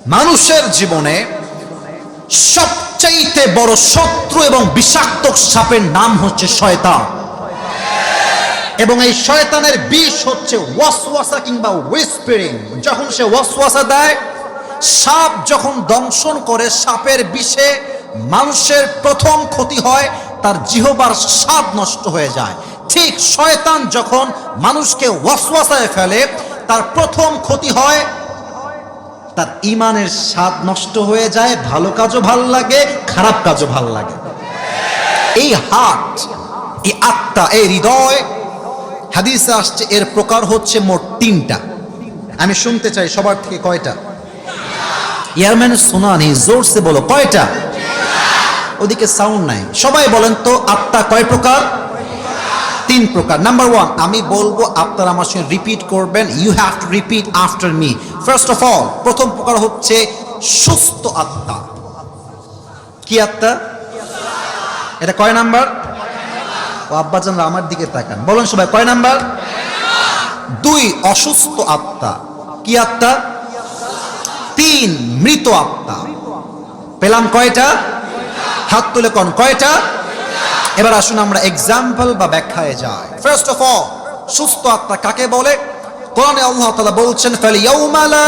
মানুষের জীবনে সবচাইতে বড় শত্রু এবং বিষাক্ত সাপের নাম হচ্ছে শয়তান। এবং এই শয়তানের বিষ হচ্ছে ওয়াসওয়াসা কিংবা হুইসপারিং। যখন সে ওয়াসওয়াসা দেয়, সাপ যখন দংশন করে, সাপের বিষে মানুষের প্রথম ক্ষতি হয়, তার জিহ্বার স্বাদ নষ্ট হয়ে যায়। ঠিক শয়তান যখন মানুষকে ওয়াসওয়াসায় ফেলে, তার প্রথম ক্ষতি হয়, তার ঈমানের স্বাদ নষ্ট হয়ে যায়। ভালো কাজও ভাল লাগে, খারাপ কাজও ভাল লাগে। এই হার্ট, এই আত্মা, এই হৃদয়, হাদিসে আসছে এর প্রকার হচ্ছে মোট 3টা। আমি শুনতে চাই সবার থেকে কয়টা? ইয়ারম্যান সুনানি জোরসে বলো, কয়টা? ওদিকে সাউন্ড নাই, সবাই বলেন তো আত্মা কয় প্রকার? 3 প্রকার। নাম্বার 1, আমি বলবো, আপনারা আমার সঙ্গে রিপিট করবেন। You have to repeat after me. First of all, প্রথম প্রকার হচ্ছে সুস্থ আত্মা। কি আত্মা? এটা কয় নাম্বার? ও আব্বাজানরা আমার দিকে তাকান, বলেন সবাই কয় নাম্বার? 2, অসুস্থ আত্মা। কি আত্মা? 3, মৃত আত্মা। পেলাম কয়টা? হাত তুলে কোন কয়টা? এবার আসুন আমরা এক্সাম্পল বা ব্যাখ্যায় যাই। ফার্স্ট অফ অল, সুস্থ আত্মা কাকে বলে? কোরআনে আল্লাহ তাআলা বলছেন, ফালিয়াউমা লা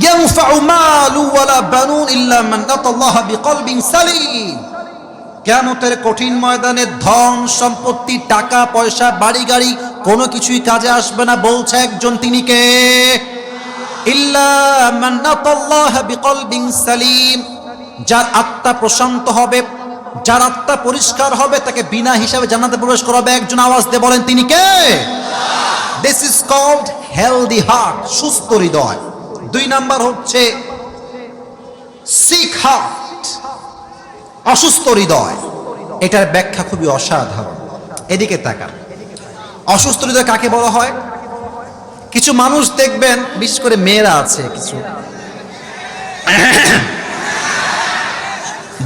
ইয়ানফাউ মালু ওয়ালা বানুন ইল্লা মান আতাল্লাহা বিকলবিন সালিম। কিয়ামতের কঠিন ময়দানে ধন সম্পত্তি, টাকা পয়সা, বাড়ি গাড়ি কোনো কিছুই কাজে আসবে না। বলছে একজন, তিনি কে? ইল্লা মান আতাল্লাহা বিকলবিন সালিম। যার আত্মা প্রশান্ত হবে, যার আত্মা পরিষ্কার হবে, তাকে বিনা হিসাবে জান্নাতে প্রবেশ করাবে একজন। আওয়াজ দিয়ে বলেন তিনি কে? This is called healthy heart, সুস্থ হৃদয়। 2 নাম্বার হচ্ছে সিক হার্ট, অসুস্থ হৃদয়। এটার ব্যাখ্যা খুবই অসাধারণ। এদিকে তাকান, অসুস্থ হৃদয় কাকে বলা হয়? কিছু মানুষ দেখবেন, বিশেষ করে মেয়েরা আছে কিছু,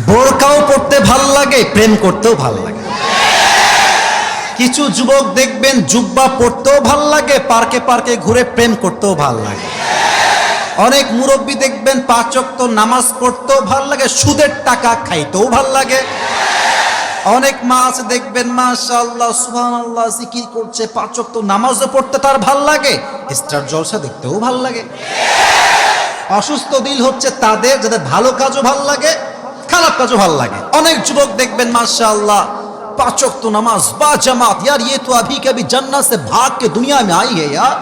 বোরকাও পড়তে ভাল লাগে, প্রেম করতেও ভাল লাগে। কিছু যুবক দেখবেন জুব্বা পড়তেও ভাল লাগে, পার্কে পার্কে ঘুরে প্রেম করতেও ভাল লাগে। অনেক মুরব্বী দেখবেন 5 ওয়াক্ত নামাজ পড়তেও ভাল লাগে, সুদের টাকা খাইতেও ভাল লাগে। অনেক মা আছে দেখবেন, মাশাআল্লাহ সুবহানাল্লাহ, জিকির করছে, 5 ওয়াক্ত নামাজও পড়তে তার ভাল লাগে, স্টার জলসা দেখতেও ভাল লাগে। অসুস্থ দিল হচ্ছে তাদের, যাদের ভালো কাজও ভাল লাগে, খারাপ কাজও ভাল লাগে। অনেক যুবক দেখবেন মাশাআল্লাহ 5 ওয়াক্ত নামাজ বা জামাত, यार ये तो अभी कभी जन्नत से भाग के दुनिया में आई है यार।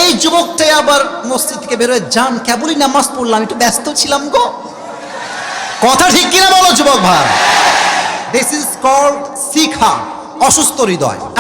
এই যুবকটাই আবার মসজিদ থেকে বের হয়ে, জান কেবলই নামাজ পড়লাম, একটু ব্যস্ত ছিলাম গো। কথা ঠিক কিনা বলো যুবক ভাই? This is called sick heart, অসুস্থ হৃদয়।